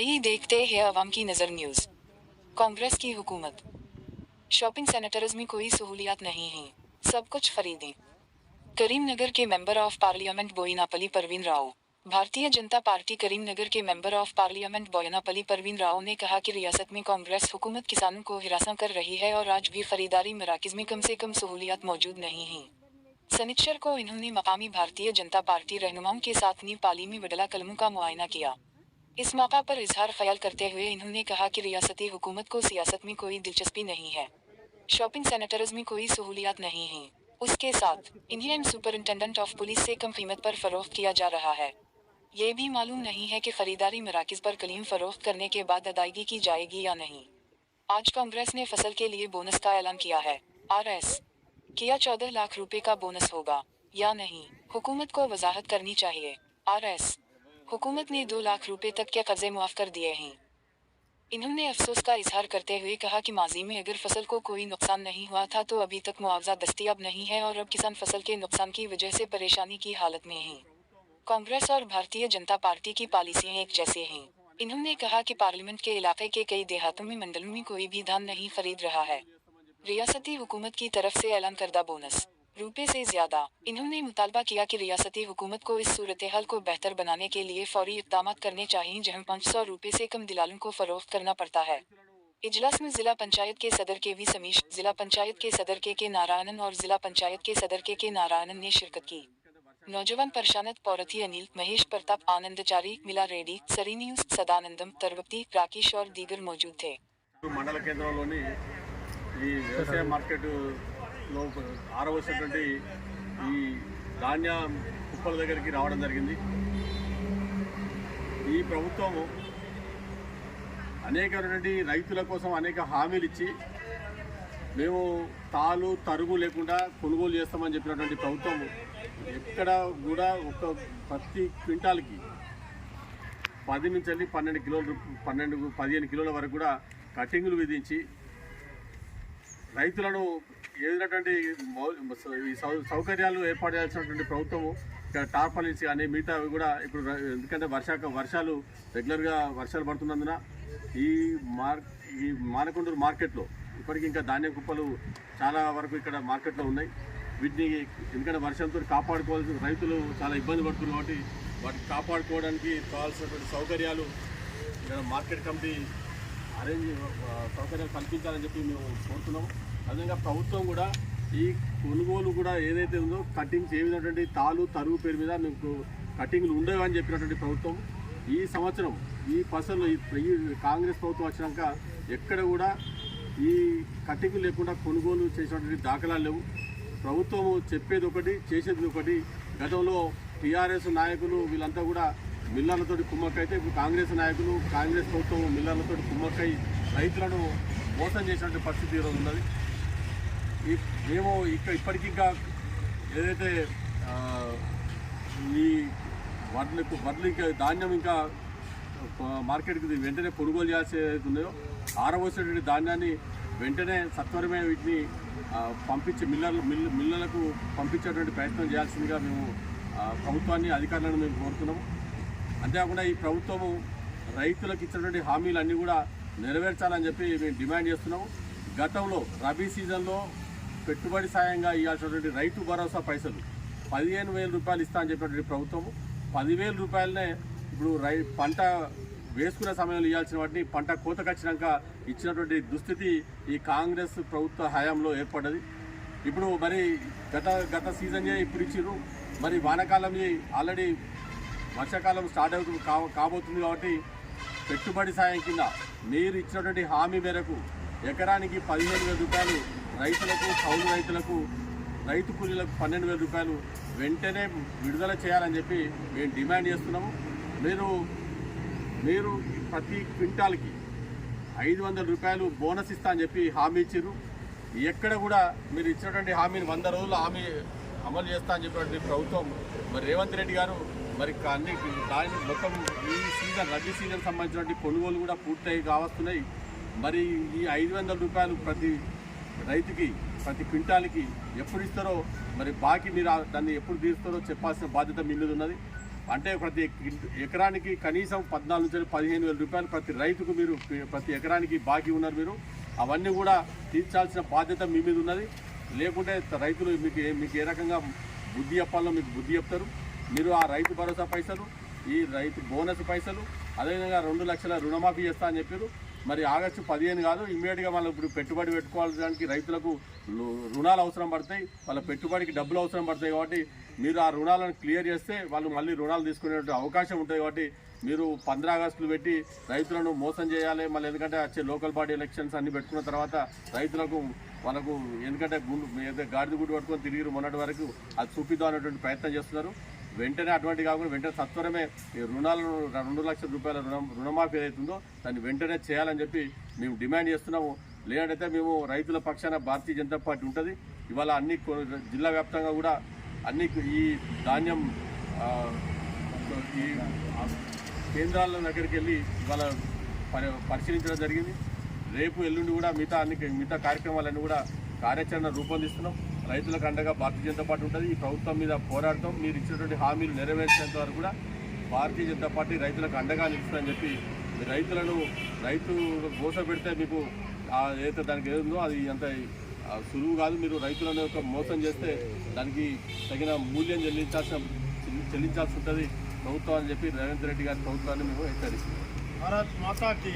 आइए देखते हैं अवाम की नजर न्यूज। कांग्रेस की हुकूमत। शॉपिंग सेंटर्स में कोई सहूलियात नहीं है, सब कुछ खरीदें। करीमनगर के member of parliament Boinapalli Praveen Rao. Bharatiya Janata Party Karimnagar के member of parliament Boinapalli Praveen Rao ने कहा कि रियासत में कांग्रेस हुकूमत किसानों को हिरासा कर रही है और आज भी खरीदारी मराकज में कम से कम सहूलियात मौजूद नहीं हैं। शनिचर को इन्होंने मकामी भारतीय जनता पार्टी रहनुमाओं के साथ नीव पाली में वडला कलमों का मुआयना किया। इस मौका पर इजहार ख्याल करते हुए इन्होंने कहा कि रियासती हुकूमत को सियासत में कोई दिलचस्पी नहीं है, शॉपिंग सेंटर्स में कोई सहूलियात नहीं है। उसके साथ इन्हें सुपरिंटेंडेंट ऑफ पुलिस से कम कीमत पर फरोख्त किया जा रहा है। ये भी मालूम नहीं है कि खरीदारी मराकज पर कलीम फरोख्त करने के बाद अदायगी की जाएगी या नहीं। आज कांग्रेस ने फसल के लिए बोनस का ऐलान किया है। आरएस किया 14 लाख रुपए का बोनस होगा या नहीं, हुकूमत को वजाहत करनी चाहिए। आरएस हुकूमत ने 2 लाख रुपए तक के कर्जे मुआफ कर दिए हैं। इन्होंने अफसोस का इजहार करते हुए कहा कि माजी में अगर फसल को कोई नुकसान नहीं हुआ था तो अभी तक मुआवजा दस्तयाब नहीं है और अब किसान फसल के नुकसान की वजह से परेशानी की हालत में हैं। कांग्रेस और भारतीय जनता पार्टी की पॉलिसियां एक जैसी हैं। इन्होंने कहा कि पार्लियामेंट के इलाके के कई देहातों में मंडलों में कोई भी धान नहीं खरीद रहा है। रियासती हुकूमत की तरफ से ऐलान करदा बोनस रुपए से ज्यादा। इन्होंने मुतालबा किया कि रियासती हुकूमत को इस सूरत हाल को बेहतर बनाने के लिए फौरी इक़दाम करने चाहिए, जहां 500 रुपए से कम दिलालों को फरोख्त करना पड़ता है। इजलास में जिला पंचायत के सदर के वी समीश, जिला पंचायत के सदर के नारायणन और जिला पंचायत के सदर के नारायणन ने शिरकत की। नौजवान प्रशांत पौरथी, अनिल, महेश प्रताप, आनंदचारी, मिला रेड्डी, सरीन्यूज, सदानंदम, तरवक्ती, राकेश और दीगर मौजूद थे। మండల కేంద్రంలోని ఈ వ్యవసాయ మార్కెట్లో ఆరవలసినటువంటి ఈ ధాన్య కుప్పల దగ్గరికి రావడం జరిగింది. ఈ ప్రభుత్వం అనేకమైనటువంటి రైతుల కోసం అనేక హామీలు ఇచ్చి మేము తాలు తరుగు లేకుండా కొనుగోలు చేస్తామని చెప్పినటువంటి ప్రభుత్వం ఎక్కడ కూడా ప్రతి క్వింటాల్కి 10 నుంచి 12 కిలోలు 15 కిలోల వరకు కూడా కటింగులు విధించి రైతులను ఏదైనటువంటి సౌకర్యాలు ఏర్పాటు చేయాల్సినటువంటి ప్రభుత్వము ఇక్కడ టార్పాలిన్స్ కానీ మిగతావి కూడా ఇప్పుడు ఎందుకంటే వర్షాలు రెగ్యులర్గా వర్షాలు పడుతున్నందున ఈ మానకొండూరు మార్కెట్లో ఇప్పటికీ ఇంకా ధాన్యం కుప్పలు చాలా వరకు ఇక్కడ మార్కెట్లో ఉన్నాయి. వీటిని ఎందుకంటే వర్షంతో కాపాడుకోవాల్సిన రైతులు చాలా ఇబ్బంది పడుతున్నారు కాబట్టి వాటిని కాపాడుకోవడానికి కావాల్సినటువంటి సౌకర్యాలు ఇక్కడ మార్కెట్ కమిటీ సౌకర్యాలు కల్పించాలని చెప్పి మేము కోరుతున్నాము. అదేవిధంగా ప్రభుత్వం కూడా ఈ కొనుగోలు కూడా ఏదైతే ఉందో కటింగ్స్ ఏ విధమైనటువంటి తాలు తరుగు పేరు మీద మీకు కటింగ్లు ఉండవు అని చెప్పినటువంటి ప్రభుత్వం ఈ సంవత్సరం ఈ ఫసలు ఈ కాంగ్రెస్ ప్రభుత్వం వచ్చినాక ఎక్కడ కూడా ఈ కటింగ్ లేకుండా కొనుగోలు చేసినటువంటి దాఖలాలు లేవు. ప్రభుత్వం చెప్పేది ఒకటి చేసేది ఒకటి. గతంలో టీఆర్ఎస్ నాయకులు వీళ్ళంతా కూడా మిల్లర్లతో కుమ్మక్కైతే ఇప్పుడు కాంగ్రెస్ నాయకులు కాంగ్రెస్ ప్రభుత్వం మిల్లర్లతో కుమ్మక్కై రైతులను మోసం చేసినటువంటి పరిస్థితి ఈరోజు ఉన్నది. మేము ఇప్పటికీ ఇంకా ఏదైతే ఈ వడ్లు ఇంకా ధాన్యం ఇంకా మార్కెట్కి వెంటనే కొనుగోలు చేయాల్సి ఉన్నాయో ఆరవలసినటువంటి ధాన్యాన్ని వెంటనే సత్వరమే వీటిని పంపించి మిల్లలకు పంపించేటువంటి ప్రయత్నం చేయాల్సిందిగా మేము ప్రభుత్వాన్ని అధికారులను మేము కోరుతున్నాము. అంతేకాకుండా ఈ ప్రభుత్వము రైతులకు ఇచ్చినటువంటి హామీలన్నీ కూడా నెరవేర్చాలని చెప్పి మేము డిమాండ్ చేస్తున్నాము. గతంలో రబీ సీజన్లో పెట్టుబడి సాయంగా ఇవ్వాల్సినటువంటి రైతు భరోసా పైసలు 15,000 రూపాయలు ఇస్తా అని చెప్పినటువంటి ప్రభుత్వము 10,000 రూపాయలనే ఇప్పుడు పంట వేసుకునే సమయంలో ఇవ్వాల్సిన వాటిని పంట కోతకు వచ్చినాక ఇచ్చినటువంటి దుస్థితి ఈ కాంగ్రెస్ ప్రభుత్వ హయాంలో ఏర్పడ్డది. ఇప్పుడు మరి గత సీజన్ ఇప్పుడు ఇచ్చిర్రు, మరి వానాకాలం ఆల్రెడీ వర్షాకాలం స్టార్ట్ కాబోతుంది కాబట్టి పెట్టుబడి సాయం కింద మీరు ఇచ్చినటువంటి హామీ మేరకు ఎకరానికి 15,000 రూపాయలు రైతులకు, కౌలు రైతులకు, రైతు కూలీలకు 12,000 రూపాయలు వెంటనే విడుదల చేయాలని చెప్పి మేము డిమాండ్ చేస్తున్నాము. మీరు ప్రతి క్వింటాల్కి 500 రూపాయలు బోనస్ ఇస్తా అని చెప్పి హామీ ఇచ్చారు. ఎక్కడ కూడా మీరు ఇచ్చినటువంటి హామీని 100 రోజులు హామీ అమలు చేస్తా అని చెప్పినటువంటి ప్రభుత్వం మరి రేవంత్ రెడ్డి గారు మరి అన్ని మొత్తం ఈ సీజన్ రబీ సీజన్ సంబంధించినటువంటి కొనుగోలు కూడా పూర్తయి కావస్తున్నాయి. మరి ఈ 500 రూపాయలు ప్రతి రైతుకి ప్రతి క్వింటాల్కి ఎప్పుడు ఇస్తారో మరి బాకీ మీరు దాన్ని ఎప్పుడు తీస్తారో చెప్పాల్సిన బాధ్యత మీ మీద ఉన్నది. అంటే ప్రతి ఎకరానికి కనీసం 14 నుంచి 15,000 రూపాయలు ప్రతి రైతుకు మీరు ప్రతి ఎకరానికి బాకీ ఉన్నారు మీరు. అవన్నీ కూడా తీర్చాల్సిన బాధ్యత మీ మీద ఉన్నది. లేకుంటే రైతులు మీకు ఏ రకంగా బుద్ధి చెప్పాలో మీకు బుద్ధి చెప్తారు. మీరు ఆ రైతు భరోసా పైసలు, ఈ రైతు బోనస్ పైసలు, అదేవిధంగా 2 లక్షల రుణమాఫీ చేస్తా అని చెప్పారు. మరి ఆగస్టు 15 కాదు, ఇమ్మీడియట్గా వాళ్ళు ఇప్పుడు పెట్టుబడి పెట్టుకోవడానికి రైతులకు రుణాలు అవసరం పడతాయి, వాళ్ళ పెట్టుబడికి డబ్బులు అవసరం పడతాయి. కాబట్టి మీరు ఆ రుణాలను క్లియర్ చేస్తే వాళ్ళు మళ్ళీ రుణాలు తీసుకునే అవకాశం ఉంటుంది. కాబట్టి మీరు 15 ఆగస్టులు పెట్టి రైతులను మోసం చేయాలి మళ్ళీ. ఎందుకంటే వచ్చే లోకల్ బాడీ ఎలక్షన్స్ అన్ని పెట్టుకున్న తర్వాత రైతులకు వాళ్ళకు ఎందుకంటే గాడిద గుడ్డు పట్టుకొని తిరిగి మొన్నటి వరకు అది చూపిద్దాం అనేటువంటి ప్రయత్నం చేస్తున్నారు. వెంటనే అటువంటి కాకుండా వెంటనే సత్వరమే ఈ రుణాలను 2 లక్షల రూపాయల రుణమాఫీ ఏదైతుందో దాన్ని వెంటనే చేయాలని చెప్పి మేము డిమాండ్ చేస్తున్నాము. లేదంటే మేము రైతుల పక్షాన భారతీయ జనతా పార్టీ ఉంటుంది. ఇవాళ అన్ని జిల్లా వ్యాప్తంగా కూడా అన్ని ఈ ధాన్యం ఈ కేంద్రాల దగ్గరికి వెళ్ళి ఇవాళ పరిశీలించడం జరిగింది. రేపు ఎల్లుండి కూడా మిగతా కార్యక్రమాలన్నీ కూడా కార్యాచరణ రూపొందిస్తున్నాం. రైతులకు అండగా భారతీయ జనతా పార్టీ ఉంటుంది. ఈ ప్రభుత్వం మీద పోరాడతాం. మీరు ఇచ్చినటువంటి హామీలు నెరవేర్చేంత వరకు కూడా భారతీయ జనతా పార్టీ రైతులకు అండగా నిలుస్తుందని చెప్పి రైతు గోస పెడితే మీకు ఏదైతే దానికి ఏదో అది అంత సులువు కాదు. మీరు రైతులను మోసం చేస్తే దానికి తగిన మూల్యం చెల్లించాల్సి ఉంటుంది ప్రభుత్వం అని చెప్పి రేవంత్ రెడ్డి గారి ప్రభుత్వాన్ని మేము హెచ్చరిస్తున్నాం. భారత్ మాతాకి